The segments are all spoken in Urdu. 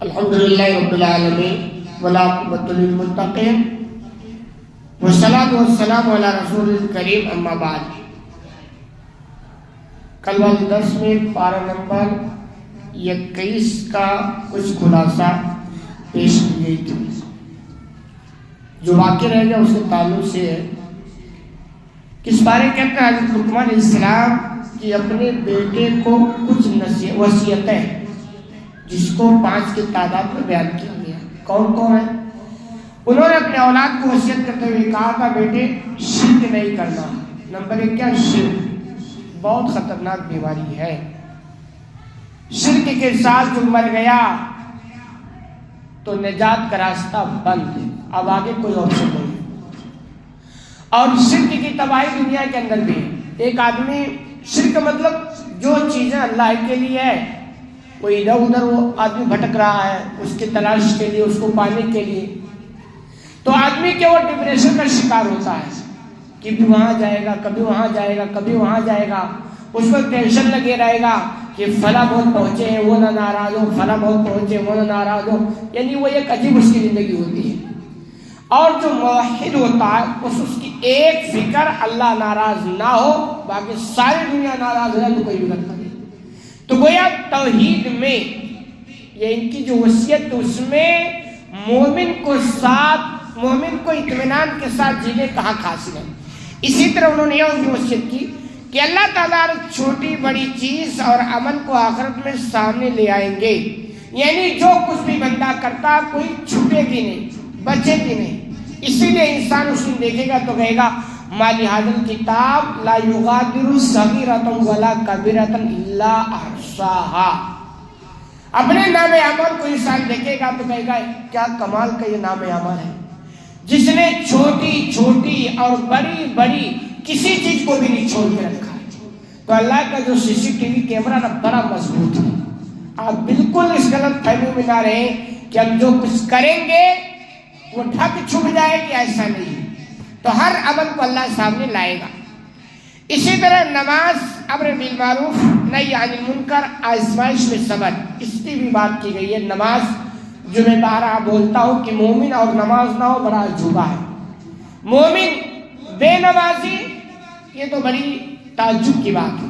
الحمدللہ رب العالمین والعاقبۃ للمتقین والصلاۃ والسلام علی رسول الکریم اما بعد۔ کل والے درس میں پارہ نمبر 21 کا کچھ خلاصہ پیش کی گئی تھی، جو باقی رہ گیا اس کے تعلق سے ہے کس بارے کہتے ہیں حضرت لقمان علیہ السلام کہ اپنے بیٹے کو کچھ وصیتیں جس کو 5 کی تعداد میں بیان کیا گیا۔ کون کون ہے؟ انہوں نے اپنے اولاد کو وصیت کرتے ہوئے کہا تھا بیٹے شرک نہیں کرنا۔ نمبر 1 کیا؟ شرک بہت خطرناک بیماری ہے۔ شرک کے ساتھ جو مر گیا تو نجات کا راستہ بند ہے، اب آگے کوئی آپشن نہیں۔ اور شرک کی تباہی دنیا کے اندر بھی ہے۔ ایک آدمی شرک مطلب جو چیزیں اللہ کے لیے ہے وہ ادھر ادھر وہ آدمی بھٹک رہا ہے اس کی تلاش کے لیے، اس کو پانے کے لیے، تو آدمی کے وہ ڈپریشن کا شکار ہوتا ہے کہ بھی وہاں جائے گا، کبھی وہاں جائے گا، کبھی وہاں جائے گا، اس کو ٹینشن لگے رہے گا کہ فلاں بہت پہنچے ہیں وہ نہ ناراض ہو، فلاں بہت پہنچے وہ نہ ناراض ہو، یعنی وہ ایک عجیب اس کی زندگی ہوتی ہے۔ اور جو موحد ہوتا ہے اس کی ایک فکر اللہ ناراض نہ ہو، باقی ساری دنیا ناراض ہے تو کوئی فکر نہیں۔ تو گویا توحید میں یہ ان کی جو وصیت اس میں مومن کو اطمینان کے ساتھ جینے کا حق حاصل ہے۔ اسی طرح انہوں نے یہ ان کی وصیت کی کہ اللہ تعالیٰ چھوٹی بڑی چیز اور عمل کو آخرت میں سامنے لے آئیں گے، یعنی جو کچھ بھی بندہ کرتا کوئی چھپے گی نہیں، بچے گی نہیں۔ اسی لیے انسان اس کو دیکھے گا تو کہے گا ما لہذا الکتاب لا یغادر صغیرۃ ولا کبیرۃ الا احصاها۔ اپنے نام اعمال کو انسان دیکھے گا تو کہے گا کیا کمال کا یہ نام اعمال ہے، جس نے چھوٹی چھوٹی اور بڑی بڑی کسی چیز کو بھی نہیں چھوڑ کے رکھا ہے۔ تو اللہ کا جو CCTV کیمرہ نا بڑا مضبوط ہے۔ آپ بالکل اس غلط فہمی میں نہ رہیں کہ ہم جو کچھ کریں گے وہ ڈھک چھپ جائے گی، ایسا نہیں ہے۔ تو ہر عمل کو اللہ سامنے لائے گا۔ اسی طرح نماز امر بالمعروف نہی عن المنکر، آزمائش میں صبر، اس کی بھی بات کی گئی ہے۔ نماز جو میں بارہا بولتا ہوں کہ مومن اور نماز نہ ہو بڑا عجوبہ ہے۔ مومن بے نمازی یہ تو بڑی تعجب کی بات ہے۔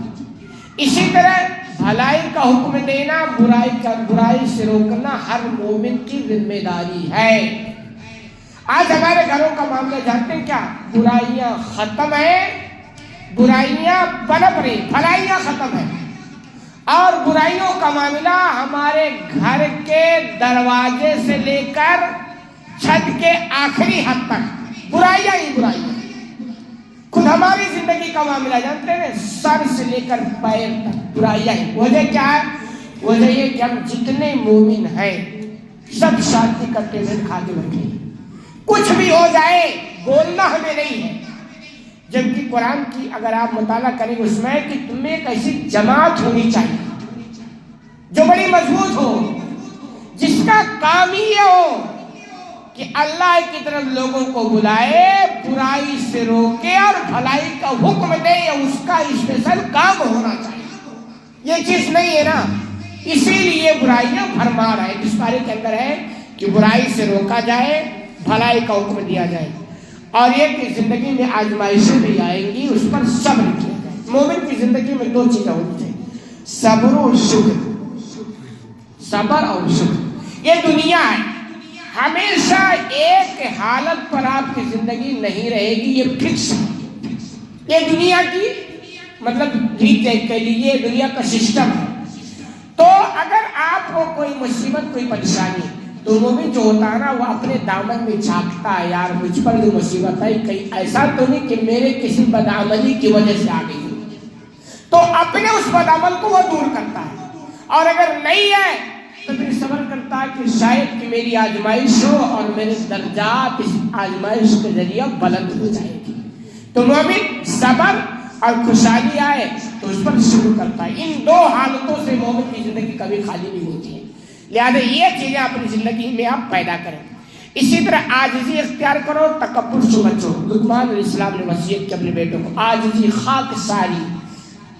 اسی طرح بھلائی کا حکم دینا، برائی سے روکنا ہر مومن کی ذمہ داری ہے۔ آج ہمارے گھروں کا معاملہ جانتے ہیں کیا؟ برائیاں ختم ہیں، برائیاں پنپ رہی، بھلائیاں ختم ہیں۔ اور برائیوں کا معاملہ ہمارے گھر کے دروازے سے لے کر چھت کے آخری حد تک برائیاں ہی برائیاں۔ خود ہماری زندگی کا معاملہ جانتے ہیں، سر سے لے کر پیر تک برائیاں ہی۔ وجہ کیا ہے؟ وجہ یہ کہ ہم جتنے مومن ہیں سب شانتی کا ٹیبل کھا کے بیٹھے ہیں، کچھ بھی ہو جائے بولنا ہمیں نہیں ہے۔ جبکہ قرآن کی اگر آپ مطالعہ کریں اس میں کہ تمہیں ایک ایسی جماعت ہونی چاہیے جو بڑی مضبوط ہو، جس کا کام ہی یہ ہو کہ اللہ کی طرف لوگوں کو بلائے، برائی سے روکے اور بھلائی کا حکم دے، اس کا اسپیشل کام ہونا چاہیے۔ یہ چیز نہیں ہے نا، اسی لیے برائیاں بھرمار ہے۔ جس بارے کے اندر ہے کہ برائی سے روکا جائے، بھلائی کا حکم دیا جائے، اور یہ کہ زندگی میں آزمائشیں بھی آئیں گی، اس پر صبر کیا جائے۔ مومن کی زندگی میں 2 چیزیں ہوتی ہیں، صبر و شکر۔ صبر اور شکر یہ دنیا ہے، ہمیشہ ایک حالت پر آپ کی زندگی نہیں رہے گی، یہ فکس ہے۔ یہ دنیا کی مطلب ریت کے لیے دنیا کا سسٹم ہے۔ تو اگر آپ کو کوئی مصیبت کوئی پریشانی تو مومن جو ہوتا ہے نا وہ اپنے دامن میں جھانکتا ہے، یار مجھ پر جو مصیبت ہے کہیں ایسا تو نہیں کہ میرے کسی بدعملی کی وجہ سے آ گئی، تو اپنے اس بدعمل کو وہ دور کرتا ہے۔ اور اگر نہیں ہے تو پھر صبر کرتا ہے کہ شاید کہ میری آزمائش ہو اور میرے درجات اس آزمائش کے ذریعہ بلند ہو جائے گی۔ تو مومن صبر اور خوشحالی آئے تو اس پر شکر کرتا ہے۔ ان 2 حالتوں سے مومن کی زندگی کبھی خالی نہیں ہوتی ہے۔ لہذا یہ چیزیں اپنی زندگی میں آپ پیدا کریں۔ اسی طرح عاجزی اختیار کرو، تکبر سے بچو۔ لقمان علیہ السلام نے وصیت کی اپنے بیٹوں کو، عاجزی خاک ساری،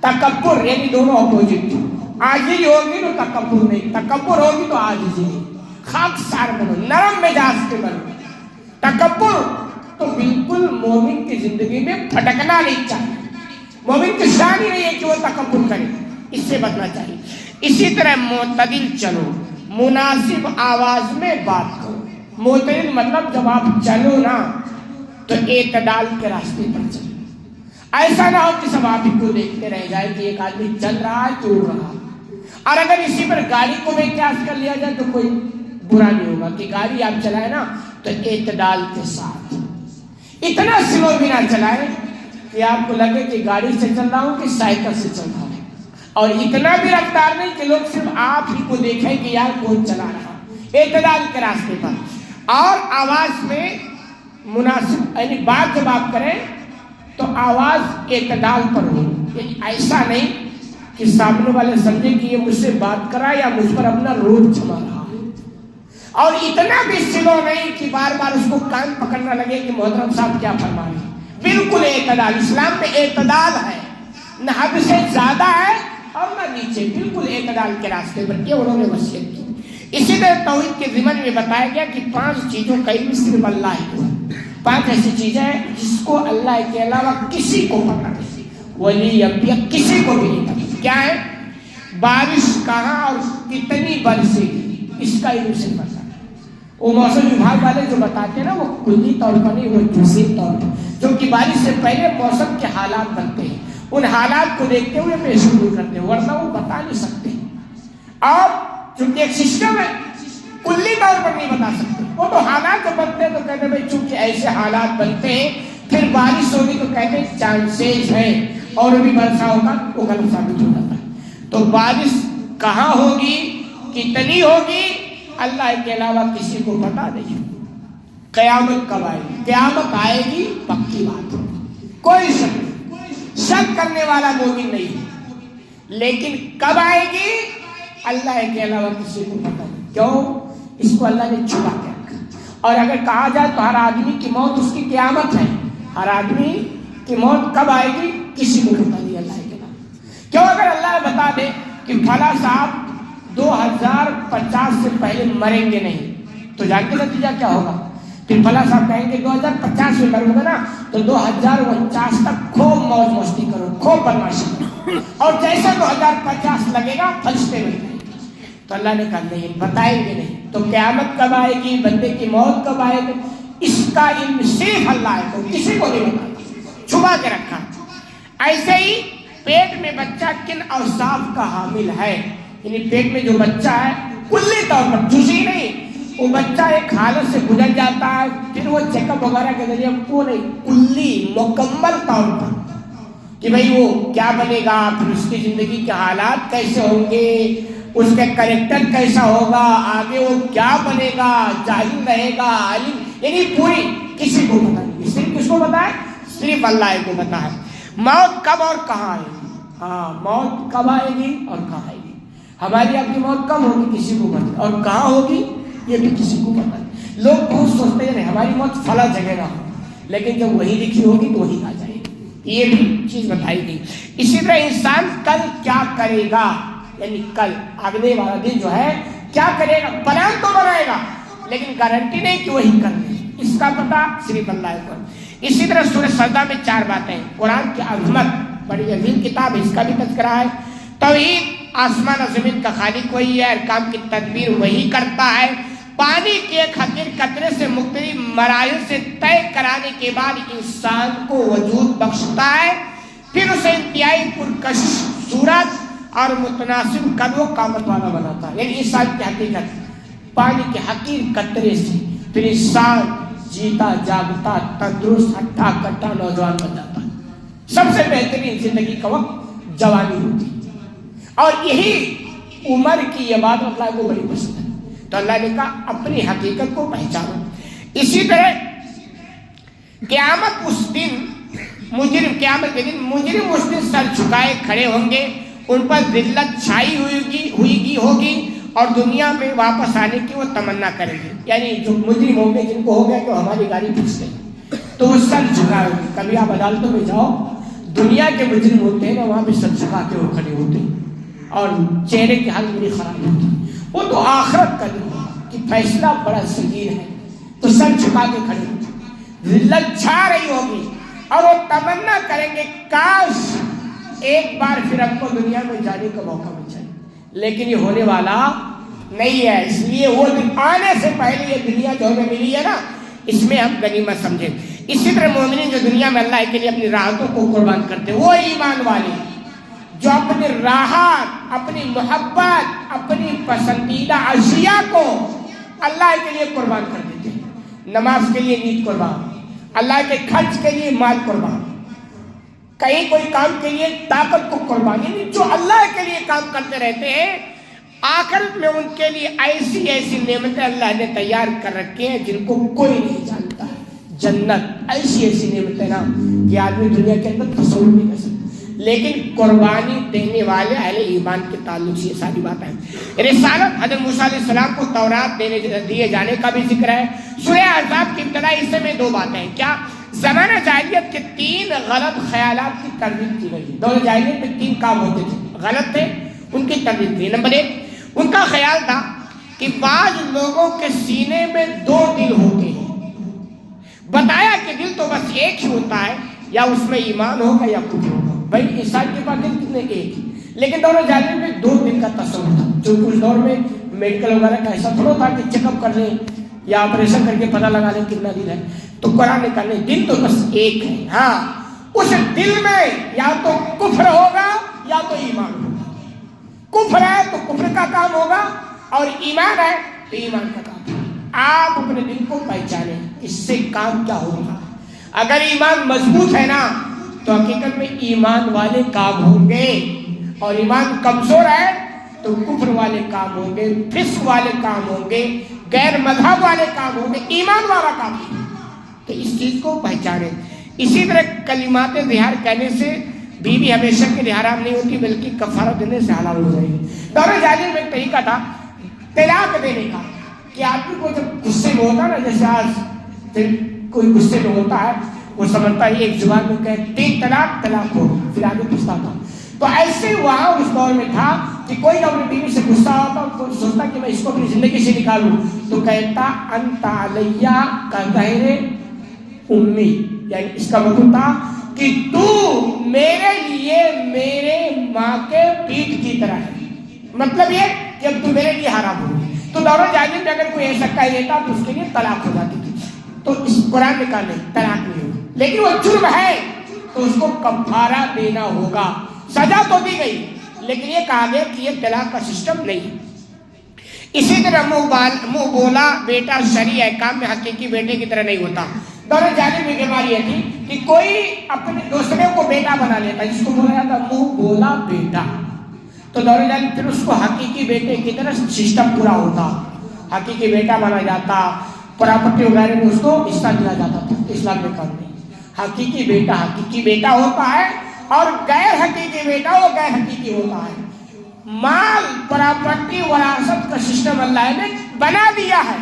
تکبر یعنی دونوں اپوزٹ۔ عاجزی ہوگی تو تکبر نہیں، تکبر ہوگی تو عاجزی نہیں۔ خاک سار بنو، نرم مزاج کے بنو۔ تکبر تو بالکل مومن کی زندگی میں پھٹکنا نہیں چاہیے، مومن کی شان ہی نہیں ہے کہ وہ تکبر کرے، اس سے بچنا چاہیے۔ اسی طرح معتدل چلو، مناسب آواز میں بات کرو۔ معتدل مطلب جب آپ چلو نا تو اعتدال کے راستے پر چلو، ایسا نہ ہو کہ سب آپ ہی کو دیکھتے رہ جائے کہ ایک آدمی چل رہا ہے تو اڑ رہا، اور اگر اسی پر گاڑی کو بھی قیاس کر لیا جائے تو کوئی برا نہیں ہوگا کہ گاڑی آپ چلائے نا تو اعتدال کے ساتھ، اتنا سلو بھی نہ چلائے کہ آپ کو لگے کہ گاڑی سے چل رہا ہوں کہ سائیکل سے چل رہا ہوں، اور اتنا بھی رفتار نہیں کہ لوگ صرف آپ ہی کو دیکھیں کہ یار کون چلا رہا، اعتدال کے راستے پر۔ اور آواز میں مناسب، یعنی بات جب آپ کریں تو آواز اعتدال پر ہو، یعنی ایسا نہیں کہ سامنے والے سمجھے کہ یہ مجھ سے بات کرا یا مجھ پر اپنا روپ جما رہا ہے، اور اتنا بھی سلو نہیں کہ بار بار اس کو کان پکڑنا لگے کہ محترم صاحب کیا فرما رہے ہیں۔ بالکل اعتدال، اسلام میں اعتدال ہے، نہ حد سے زیادہ ہے اور نہ نیچے، بالکل اعتدال کے راستے پر، یہ انہوں نے وصیت کی۔ اسی طرح توحید کے ضمن میں بتایا گیا کہ 5 چیزوں کا علم صرف اللہ ہی کو، 5 ایسی چیزیں ہیں جس کو اللہ کے علاوہ کسی کو پتہ نہیں، ولی انبیاء کسی کو بھی نہیں پتہ۔ کیا ہے؟ بارش کہاں اور کتنی برسے گی، اس کا علم صرف پتہ ہے۔ وہ موسم وبھاگ والے جو بتاتے ہیں نا، وہ کلی طور پر نہیں، وہ جزئی طور پر، جو کہ بارش سے پہلے موسم کے حالات بنتے ہیں، ان حالات کو دیکھتے ہوئے پیش گوئی کرتے ہیں، ورنہ وہ بتا نہیں سکتے۔ اور چونکہ ایک سسٹم ہے، کلی طور پر نہیں بتا سکتے، وہ تو حالات جو بنتے ہیں تو کہتے ہیں بھائی چونکہ ایسے حالات بنتے ہیں، پھر بارش ہوگی تو کہتے ہیں چانسز ہیں، اور بھی برسا ہوگا وہ غلط ثابت ہو جاتا ہے۔ تو بارش کہاں ہوگی، کتنی ہوگی، اللہ کے علاوہ کسی کو پتا نہیں۔ قیامت کب آئے گی، قیامت آئے گی پکی بات، کوئی شک نہیں، شک کرنے والا مومن نہیں ہے، لیکن کب آئے گی اللہ کے علاوہ کسی کو پتا نہیں۔ کیوں؟ اس کو اللہ نے چھپا کے رکھا، اور اگر کہا جائے تو ہر آدمی کی موت اس کی قیامت ہے، ہر آدمی کی موت کب آئے گی کسی کو پتا نہیں اللہ کے علاوہ۔ کیوں؟ اگر اللہ بتا دے کہ فلاں صاحب 2050 سے پہلے مریں گے نہیں، تو جان کے نتیجہ کیا ہوگا؟ پھر فلاں صاحب کہیں گے 2050 میں مروں گا نا تو 2049 تک خوب موج مستی کرو، خوب بدماشی کرو، اور جیسے 2050 لگے گا فرشتے میں، تو اللہ نے کہا نہیں، بتائیں گے نہیں۔ تو قیامت کب آئے گی، بندے کی موت کب آئے گی، اس کا علم صرف اللہ کو، کسی کو نہیں بتاتا، چھپا کے رکھا۔ ایسے ہی پیٹ میں بچہ کن اوصاف کا حامل ہے، یعنی پیٹ میں جو بچہ ہے کلی طور پر، جزئی نہیں، وہ بچہ ایک حالت سے گزر جاتا ہے، پھر وہ چیک اپ وغیرہ کے ذریعے پورے کلی مکمل طور پر کہ بھئی وہ کیا بنے گا، پھر اس کی زندگی کے حالات کیسے ہوں گے، اس کا کریکٹر کیسا ہوگا، آگے وہ کیا بنے گا، جاہل رہے گا، عالم، یعنی پوری کسی کو پتا نہیں، صرف کس کو پتا ہے؟ صرف اللہ کو پتا ہے۔ موت کب اور کہاں آئے گی، ہاں موت کب آئے گی اور کہاں آئے گی، ہماری آپ کی موت کب ہوگی کسی کو پتا، اور کہاں ہوگی یہ بھی کسی کو پتا نہیں۔ لوگ بہت سوچتے ہیں ہماری موت فلاں جگہ نہ ہو، لیکن جب وہی لکھی ہوگی تو وہی آ جائے گی، یہ بھی چیز بتائی گئی۔ اسی طرح انسان کل کیا کرے گا، یعنی کل آگنے والا دن جو ہے کیا کرے گا، پلان تو بنائے گا لیکن گارنٹی نہیں کہ وہی کر لے، اس کا پتہ صرف اللہ کو۔ اسی طرح سورہ سجدہ میں 4 باتیں، قرآن کی عظمت، بڑی عظیم کتاب ہے، اس کا بھی تذکرہ ہے۔ توحید، آسمان اور زمین کا خالق وہی ہے، ارکان کی تدبیر وہی کرتا ہے، پانی کے ایک حقیر قطرے سے مختلف مراحل سے طے کرانے کے بعد انسان کو وجود بخشتا ہے، پھر اسے انتہائی پرکش صورت اور متناسب قد و قامت والا بناتا ہے، یعنی انسان کی حقیقت پانی کے حقیر قطرے سے پھر انسان جیتا جاگتا تندرست ہٹا کٹا نوجوان بن جاتا ہے۔ سب سے بہترین زندگی کا وقت جوانی ہوتی ہے، اور یہی عمر کی یہ بات اللہ کو بڑی پسند ہے، تو اللہ نے کہا اپنی حقیقت کو پہچانو۔ اسی طرح قیامت اس دن مجرم، قیامت کے دن مجرم اس دن سر جھکائے کھڑے ہوں گے، ان پر ذلت چھائی ہوگی، اور دنیا میں واپس آنے کی وہ تمنا کریں گے. یعنی جو مجرم ہوں گے جن کو ہو گیا کہ ہماری گاڑی پھنس گئی تو وہ سر جھکائے ہوئے. کبھی آپ عدالتوں میں جاؤ, دنیا کے مجرم ہوتے ہیں نا, وہاں پہ سر جھکا کے وہ کھڑے ہوتے ہیں اور چہرے کی حالت بڑی خراب ہوتی ہے. وہ تو آخرت کا دن ہوگا کہ فیصلہ بڑا سنگین ہے تو سر جھکا کے کھڑے ہوتے ہیں, لجا رہی ہوگی اور وہ تمنا کریں گے کاش ایک بار پھر ہم کو دنیا میں جانے کا موقع مل جائے. لیکن یہ ہونے والا نہیں ہے, اس لیے وہ دن آنے سے پہلے یہ دنیا جو ہمیں ملی ہے نا, اس میں ہم غنیمت سمجھیں. اسی طرح مومنین جو دنیا میں اللہ کے لیے اپنی راحتوں کو قربان کرتے ہیں, وہ ایمان والے جو اپنی راحت, اپنی محبت, اپنی پسندیدہ اشیاء کو اللہ کے لیے قربان کر دیتے ہیں. نماز کے لیے نیند قربان, اللہ کے خرچ کے لیے مال قربان, کہیں کوئی کام کے لیے طاقت کو قربان. یعنی جو اللہ کے لیے کام کرتے رہتے ہیں, آخرت میں ان کے لیے ایسی ایسی نعمتیں اللہ نے تیار کر رکھے ہیں جن کو کوئی نہیں جانتا ہے. جنت ایسی ایسی نعمتیں نا کہ آدمی دنیا کے اندر تصور نہیں کر سکتا. لیکن قربانی دینے والے اہل ایمان کے تعلق سے یہ ساری باتیں ہیں. رسالت حضرت موسیٰ علیہ السلام کو تورات دیے جانے کا بھی ذکر ہے. سورہ احزاب کی ابتدائی حصے میں 2 باتیں ہیں. کیا؟ زمانہ جاہلیت کے 3 غلط خیالات کی تردید کی گئی. دور جاہلیت میں 3 کام ہوتے تھے, غلط تھے, ان کی تردید کی. نمبر 1, ان کا خیال تھا کہ بعض لوگوں کے سینے میں 2 دل ہوتے ہیں. بتایا کہ دل تو بس ایک ہی ہوتا ہے, یا اس میں ایمان ہوگا یا کفر ہوگا. بھائی انسان کے پاس دل کتنے ایک ہی, لیکن دور جاہلیت میں 2 دل کا تصور تھا. جو اس دور میں میڈیکل وغیرہ کا ایسا تھوڑا تھا کہ چیک اپ کر لیں یا آپریشن کر کے پتہ لگا لیں کتنا دل ہے. تو قرآن نے کہا نہیں, دل تو بس ایک ہے. ہاں, اس دل میں یا تو کفر ہوگا یا تو ایمان ہوگا. کفر ہے تو کفر کا کام ہوگا, اور ایمان ہے تو ایمان کا کام ہوگا. آپ اپنے دل کو پہچانیں اس سے کام کیا ہوگا. اگر ایمان مضبوط ہے نا تو حقیقت میں ایمان والے کام ہوں گے, اور ایمان کمزور ہے تو کفر والے کام ہوں گے, فسق والے کام ہوں گے, غیر مذہب والے کام ہوں گے, ایمان والا کام ہوں گے. تو اس چیز کو پہچانیں. اسی طرح کلمات زہار کہنے سے بیوی ہمیشہ کے لیے حرام نہیں ہوتی بلکہ کفارہ دینے سے حلال ہو جائے گی. دور جاہلیت میں ایک طریقہ تھا طلاق دینے کا, کہ آدمی کو جب غصے میں ہوتا ہے نا, جیسے آج پھر کوئی غصے میں ہوتا ہے, وہ سمجھتا ہے ایک زبان میں کہے 3 طلاق, طلاق ہو, پھر آگے پوچھتا تھا. تو ایسے وہاں اس دور میں تھا کہ کوئی اپنی بیوی سے غصہ ہوتا تو سوچتا کہ میں اس کو اپنی زندگی سے نکالوں, تو کہتا انت علیہ کظہر امی, یعنی اس کا مطلب تھا کہ تو میرے لیے میرے ماں کے پیٹھ کی طرح ہے. مطلب یہ کہ اب تو میرے لیے حرام ہو. تو دور جاہلیت میں اگر کوئی ایسا کہہ دیتا تو اس کے لیے طلاق ہو جاتی تھی. تو اس قرآن میں کہا نہیں, طلاق نہیں ہوگی, لیکن وہ جرم ہے تو اس کو کفارہ دینا ہوگا. سزا تو دی گئی لیکن یہ کہا گیا کہ یہ طلاق کا سسٹم نہیں. اسی طرح منہ بولا بیٹا شرعی احکام میں حقیقی بیٹے کی طرح نہیں ہوتا. دور جاہلیت میں بیماری یہ تھی کہ کوئی اپنے دوسرے کو بیٹا بنا لیتا, جس کو بولا جاتا منہ بولا بیٹا. تو دور جاہلیت پھر اس کو حقیقی بیٹے کی طرح سسٹم پورا ہوتا, حقیقی بیٹا بنا جاتا, پراپرٹی وغیرہ میں اس کو حصہ دیا جاتا تھا. اسلام میں کام نہیں. حقیقی بیٹا ہوتا ہے, اور غیر حقیقی بیٹا وہ غیر حقیقی ہوتا ہے. مال پراپرٹی وراثت کا سسٹم اللہ نے بنا دیا ہے.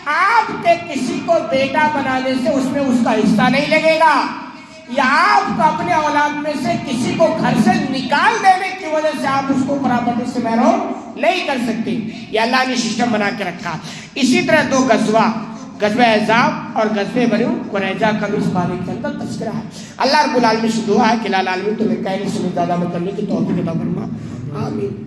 آپ کے کسی کو بیٹا بنانے سے اس میں اس کا حصہ نہیں لگے گا, یا آپ کو اپنے اولاد میں سے کسی کو گھر سے نکال دینے کی وجہ سے آپ اس کو پراپرٹی سے محروم نہیں کر سکتے. یہ اللہ نے سسٹم بنا کے رکھا. اسی طرح 2 غزوہ احزاب اور غزوہ بنو قریظہ کا بھی اس بارے کے اندر تذکرہ ہے. اللہ رب العالمین سے دعا ہے کہ العالمین تمہیں کہنے سے زیادہ عمل کرنے کی توفیق عطا فرما. آمین.